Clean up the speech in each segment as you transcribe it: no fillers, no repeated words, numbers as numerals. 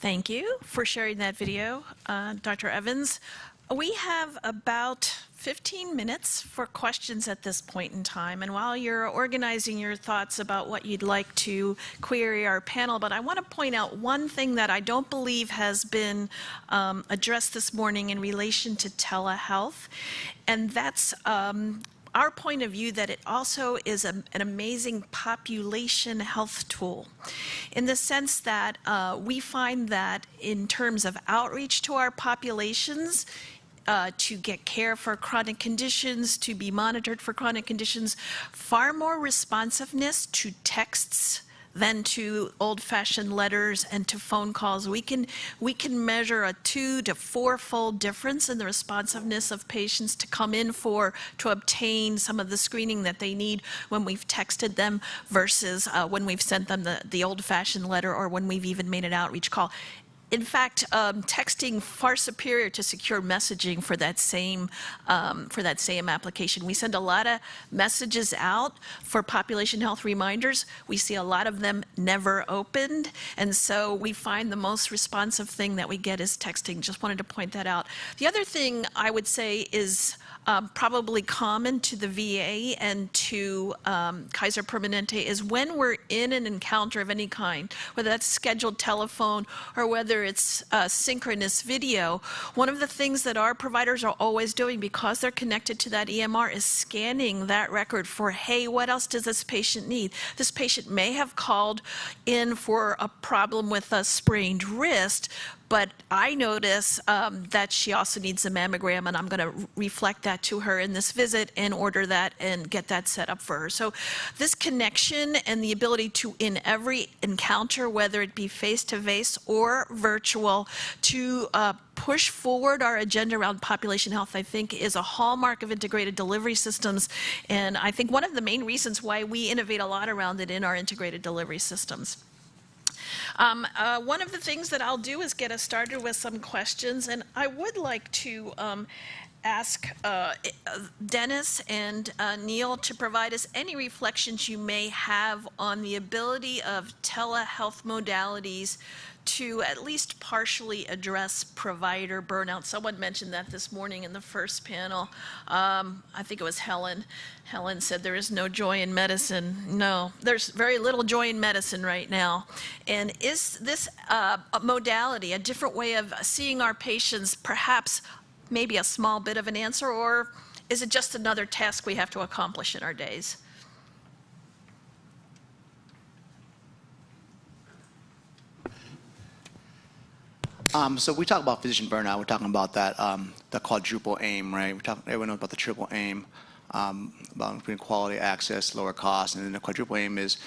Thank you for sharing that video, Dr. Evans. We have about 15 minutes for questions at this point in time. And while you're organizing your thoughts about what you'd like to query our panel, but I want to point out one thing that I don't believe has been addressed this morning in relation to telehealth, and that's our point of view that it also is an amazing population health tool, in the sense that we find that in terms of outreach to our populations, to get care for chronic conditions, to be monitored for chronic conditions, far more responsiveness to texts than to old-fashioned letters and to phone calls. We can measure a 2- to 4-fold difference in the responsiveness of patients to come in to obtain some of the screening that they need when we've texted them versus when we've sent them the old-fashioned letter, or when we've even made an outreach call. In fact, texting far superior to secure messaging for that same application. We send a lot of messages out for population health reminders. We see a lot of them never opened, and so we find the most responsive thing that we get is texting. Just wanted to point that out. The other thing I would say is probably common to the VA and to Kaiser Permanente is when we're in an encounter of any kind, whether that's scheduled telephone or whether it's synchronous video, one of the things that our providers are always doing, because they're connected to that EMR, is scanning that record for, hey, what else does this patient need? This patient may have called in for a problem with a sprained wrist, but I notice that she also needs a mammogram, and I'm going to reflect that to her in this visit and order that and get that set up for her. So this connection and the ability to, in every encounter, whether it be face-to-face or virtual, to push forward our agenda around population health, I think, is a hallmark of integrated delivery systems. And I think one of the main reasons why we innovate a lot around it in our integrated delivery systems. One of the things that I'll do is get us started with some questions, and I would like to ask Dennis and Neil to provide us any reflections you may have on the ability of telehealth modalities to at least partially address provider burnout. Someone mentioned that this morning in the first panel. I think it was Helen. Helen said there is no joy in medicine. No, there's very little joy in medicine right now. And is this a modality, a different way of seeing our patients, perhaps maybe a small bit of an answer, or is it just another task we have to accomplish in our days? So we talk about physician burnout. We're talking about that the quadruple aim, right? Everyone knows about the triple aim, about improving quality, access, lower cost, and then the quadruple aim is,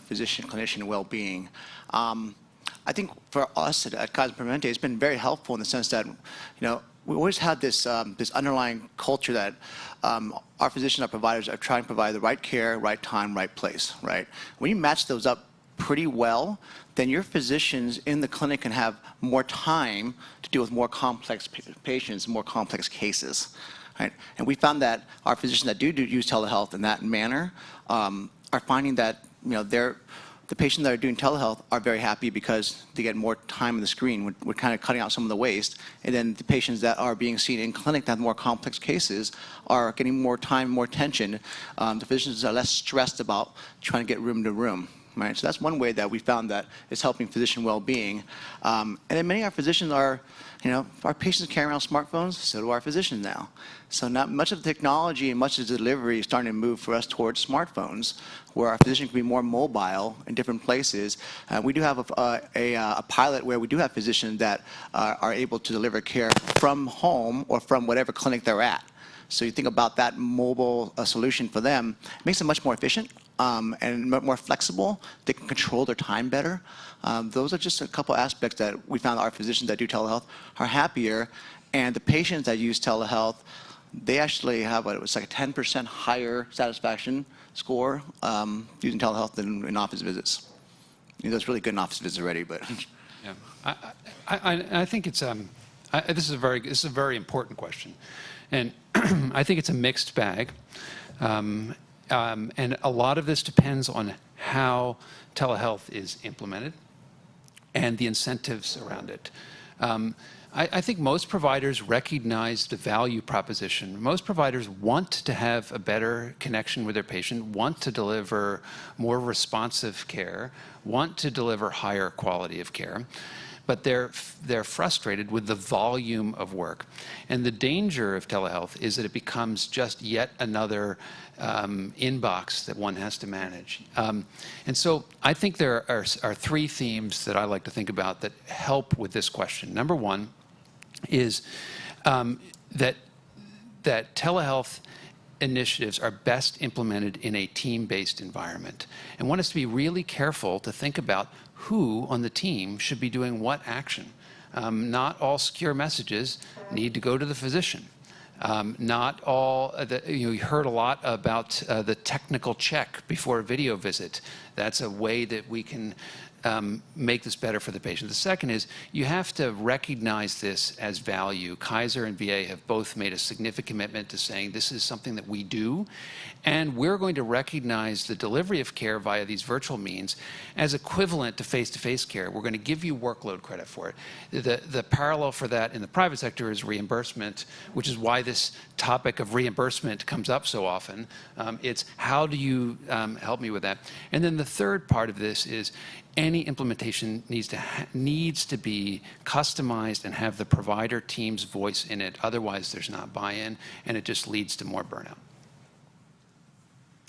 physician, clinician, well-being. I think for us at Kaiser Permanente, it's been very helpful in the sense that, we always had this this underlying culture that our physicians, our providers are trying to provide the right care, right time, right place, right? When you match those up pretty well, then your physicians in the clinic can have more time to deal with more complex patients, more complex cases, right? And we found that our physicians that do use telehealth in that manner are finding that, the patients that are doing telehealth are very happy because they get more time on the screen. We're kind of cutting out some of the waste. And then the patients that are being seen in clinic that have more complex cases are getting more time, more attention. The physicians are less stressed about trying to get room to room. Right? So that's one way that we found that is helping physician well-being. And then many of our physicians are, our patients carry around smartphones, so do our physicians now. So not much of the technology and much of the delivery is starting to move for us towards smartphones, where our physician can be more mobile in different places. We do have a pilot where we do have physicians that are able to deliver care from home or from whatever clinic they're at. So you think about that mobile solution for them, it makes it much more efficient and more flexible. They can control their time better. Those are just a couple aspects that we found our physicians that do telehealth are happier. And the patients that use telehealth, they actually have it was like a 10% higher satisfaction score using telehealth than in office visits. That's really good in office visits already, but. Yeah, I think it's this is a very important question, and I think it's a mixed bag. And a lot of this depends on how telehealth is implemented. and the incentives around it. I think most providers recognize the value proposition. Most providers want to have a better connection with their patient, want to deliver more responsive care, want to deliver higher quality of care, but they're frustrated with the volume of work. And the danger of telehealth is that it becomes just yet another inbox that one has to manage. And so I think there are three themes that I like to think about that help with this question. Number one is that telehealth initiatives are best implemented in a team-based environment. And one has to be really careful to think about who on the team should be doing what action. Not all secure messages need to go to the physician. Not all, you heard a lot about the technical check before a video visit. That's a way that we can make this better for the patient. The second is you have to recognize this as value. Kaiser and VA have both made a significant commitment to saying this is something that we do, and we're going to recognize the delivery of care via these virtual means as equivalent to face-to-face care. We're going to give you workload credit for it. The parallel for that in the private sector is reimbursement, which is why this topic of reimbursement comes up so often. It's how do you help me with that? And then the third part of this is any implementation needs to be customized and have the provider team's voice in it. Otherwise, there's not buy-in, and it just leads to more burnout.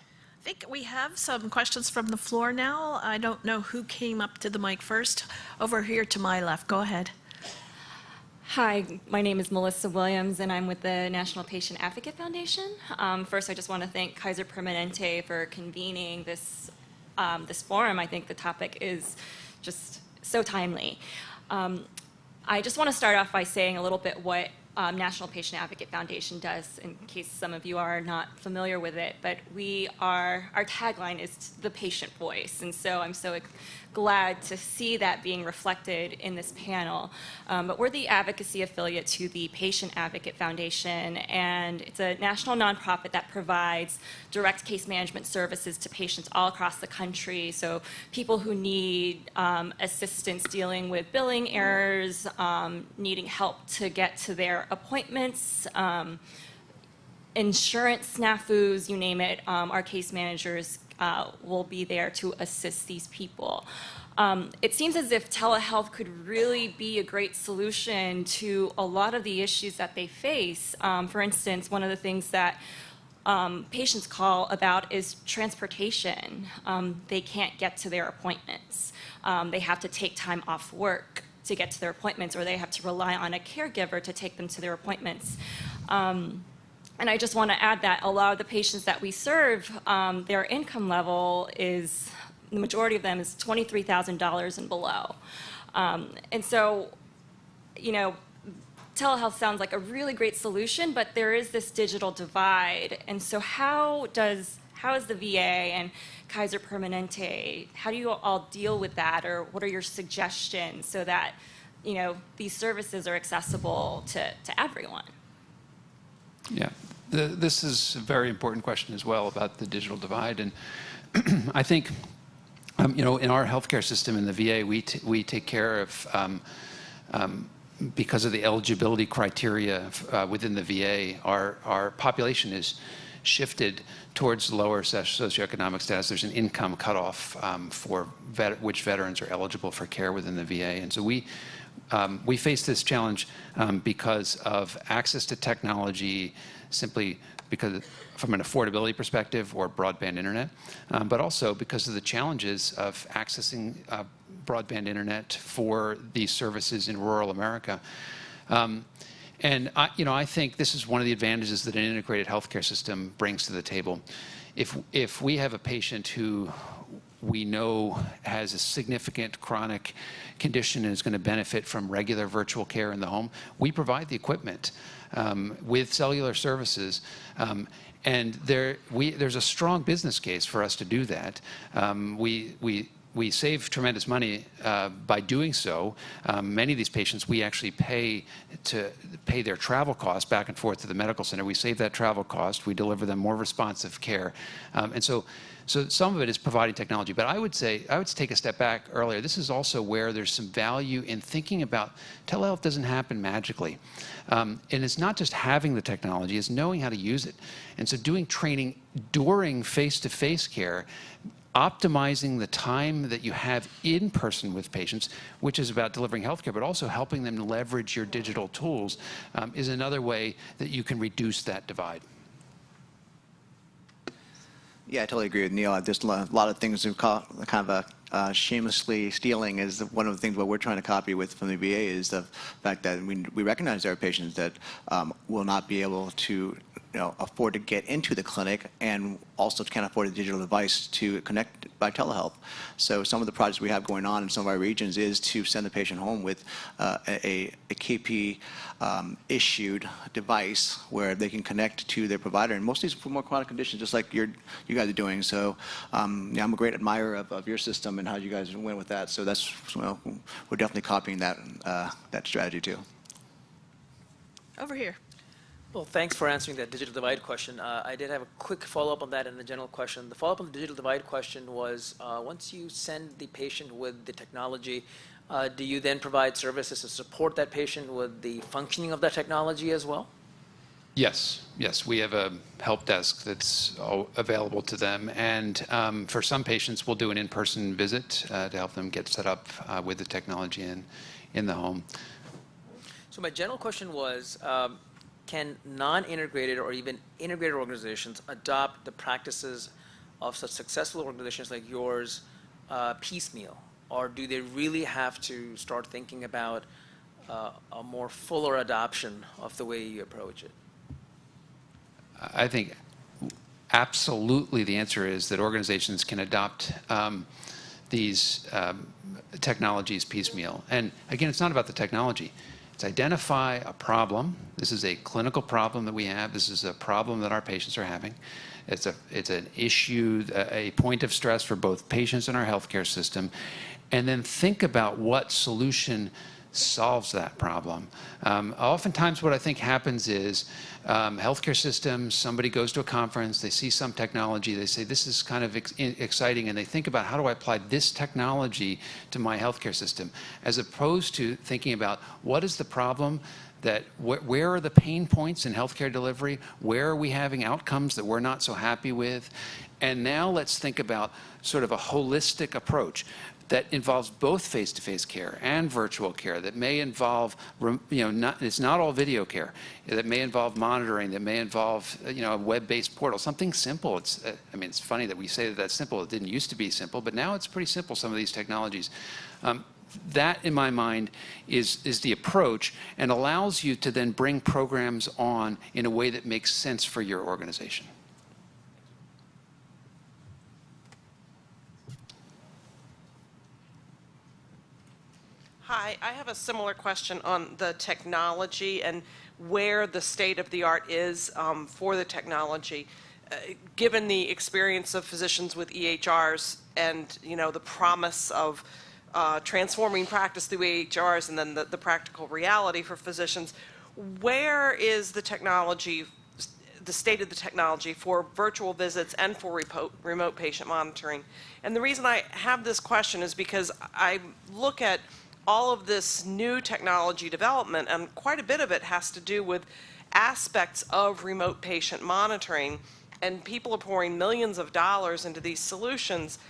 I think we have some questions from the floor now. I don't know who came up to the mic first. Over here to my left. Go ahead. Hi, my name is Melissa Williams, and I'm with the National Patient Advocate Foundation. First, I just want to thank Kaiser Permanente for convening this forum. I think the topic is just so timely. I just want to start off by saying a little bit what National Patient Advocate Foundation does, in case some of you are not familiar with it. But our tagline is the patient voice, and so I'm so glad to see that being reflected in this panel. But we're the advocacy affiliate to the Patient Advocate Foundation, and it's a national nonprofit that provides direct case management services to patients all across the country. So people who need assistance dealing with billing errors, needing help to get to their appointments, insurance snafus, you name it, our case managers will be there to assist these people. It seems as if telehealth could really be a great solution to a lot of the issues that they face. For instance, one of the things that patients call about is transportation. They can't get to their appointments. They have to take time off work to get to their appointments, or they have to rely on a caregiver to take them to their appointments. And I just want to add that a lot of the patients that we serve, their income level is, the majority of them is $23,000 and below. And so, you know, telehealth sounds like a really great solution, but there is this digital divide. And so how is the VA and Kaiser Permanente, how do you all deal with that, or what are your suggestions so that, you know, these services are accessible to everyone? Yeah, this is a very important question as well about the digital divide. And I think, you know, in our healthcare system in the VA, we take care of, because of the eligibility criteria within the VA, our population is shifted towards lower socioeconomic status. There's an income cutoff for which veterans are eligible for care within the VA. And so we face this challenge because of access to technology, simply because from an affordability perspective or broadband internet, but also because of the challenges of accessing broadband internet for these services in rural America. And I think this is one of the advantages that an integrated healthcare system brings to the table. If we have a patient who we know has a significant chronic condition and is going to benefit from regular virtual care in the home, we provide the equipment with cellular services. And there's a strong business case for us to do that. we save tremendous money by doing so. Many of these patients, we actually pay their travel costs back and forth to the medical center. We save that travel cost. We deliver them more responsive care. And so some of it is providing technology. But I would take a step back earlier. This is also where there's some value in thinking about telehealth doesn't happen magically. And it's not just having the technology, it's knowing how to use it. And so doing training during face-to-face care, optimizing the time that you have in person with patients, which is about delivering healthcare, but also helping them leverage your digital tools, is another way that you can reduce that divide. Yeah, I totally agree with Neil. There's a lot of things that kind of shamelessly stealing is one of the things what we're trying to copy from the VA is the fact that we recognize there are patients that will not be able to afford to get into the clinic and also can't afford a digital device to connect by telehealth. So some of the projects we have going on in some of our regions is to send the patient home with a KP issued device where they can connect to their provider, and most of these for more chronic conditions, just like you guys are doing. So yeah, I'm a great admirer of your system and how you guys went with that. So that's we're definitely copying that strategy too. Over here. Well, thanks for answering that digital divide question. I did have a quick follow-up on that and the general question. The follow-up on the digital divide question was, once you send the patient with the technology, do you then provide services to support that patient with the functioning of that technology as well? Yes, we have a help desk that's available to them, and for some patients we'll do an in-person visit to help them get set up with the technology in the home. So my general question was, can non-integrated or even integrated organizations adopt the practices of such successful organizations like yours piecemeal? Or do they really have to start thinking about a more fuller adoption of the way you approach it? I think absolutely the answer is that organizations can adopt these technologies piecemeal. And again, it's not about the technology. It's identify a problem. This is a clinical problem that we have. This is a problem that our patients are having. It's an issue, a point of stress for both patients and our healthcare system. And then think about what solution solves that problem. Oftentimes what I think happens is healthcare systems, somebody goes to a conference, they see some technology, they say this is kind of exciting, and they think about how do I apply this technology to my healthcare system, as opposed to thinking about what is the problem, where are the pain points in healthcare delivery, where are we having outcomes that we're not so happy with, and now let's think about sort of a holistic approach that involves both face-to-face care and virtual care, that may involve, it's not all video care, that may involve monitoring, that may involve, a web-based portal, something simple. It's funny that we say that that's simple. It didn't used to be simple, but now it's pretty simple, some of these technologies. That, in my mind, is the approach and allows you to then bring programs on in a way that makes sense for your organization. Hi, I have a similar question on the technology and where the state of the art is for the technology. Given the experience of physicians with EHRs and the promise of transforming practice through EHRs and then the practical reality for physicians, where is the technology, the state of the technology for virtual visits and for remote patient monitoring? And the reason I have this question is because I look at all of this new technology development, and quite a bit of it has to do with aspects of remote patient monitoring, and people are pouring millions of dollars into these solutions.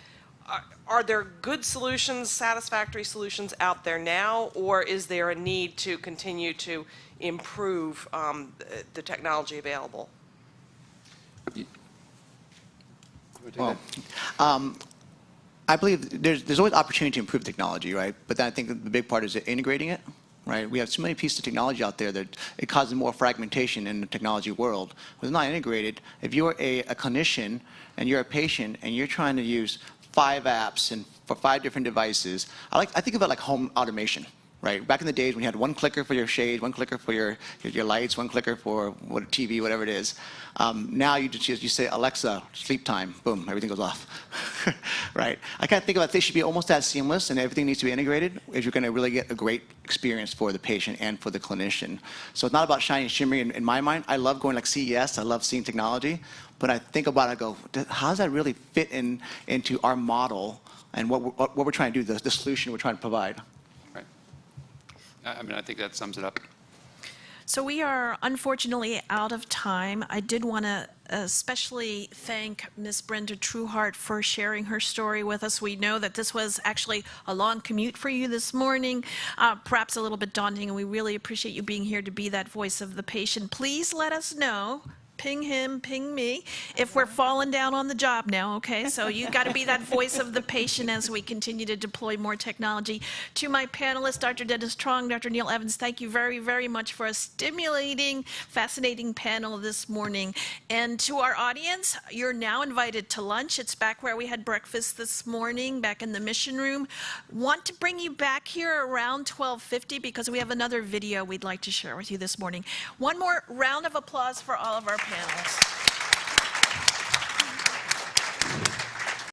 Are there good solutions, satisfactory solutions out there now, or is there a need to continue to improve the technology available? Well, I believe there's always opportunity to improve technology, right? But then I think the big part is integrating it, right? We have so many pieces of technology out there that it causes more fragmentation in the technology world. When it's not integrated, if you're a clinician and you're a patient and you're trying to use 5 apps and for 5 different devices, I think of it like home automation, right? Back in the days when you had one clicker for your shade, one clicker for your lights, one clicker for what TV, whatever it is. Now you say, Alexa, sleep time, boom, everything goes off, right? I kind of think about this should be almost as seamless and everything needs to be integrated if you're going to really get a great experience for the patient and for the clinician. So it's not about shiny and shimmery in my mind. I love going like CES, I love seeing technology, but I think about it, I go, how does that really fit into our model and what we're trying to do, the solution we're trying to provide? I mean, I think that sums it up. So we are unfortunately out of time. I did want to especially thank Ms. Brenda Trueheart for sharing her story with us. We know that this was actually a long commute for you this morning, perhaps a little bit daunting, and we really appreciate you being here to be that voice of the patient. Please let us know. Ping him, ping me, if we're falling down on the job now, okay? So you've got to be that voice of the patient as we continue to deploy more technology. To my panelists, Dr. Dennis Trong, Dr. Neil Evans, thank you very, very much for a stimulating, fascinating panel this morning. And to our audience, you're now invited to lunch. It's back where we had breakfast this morning, back in the mission room. Want to bring you back here around 12:50 because we have another video we'd like to share with you this morning. One more round of applause for all of our panelists.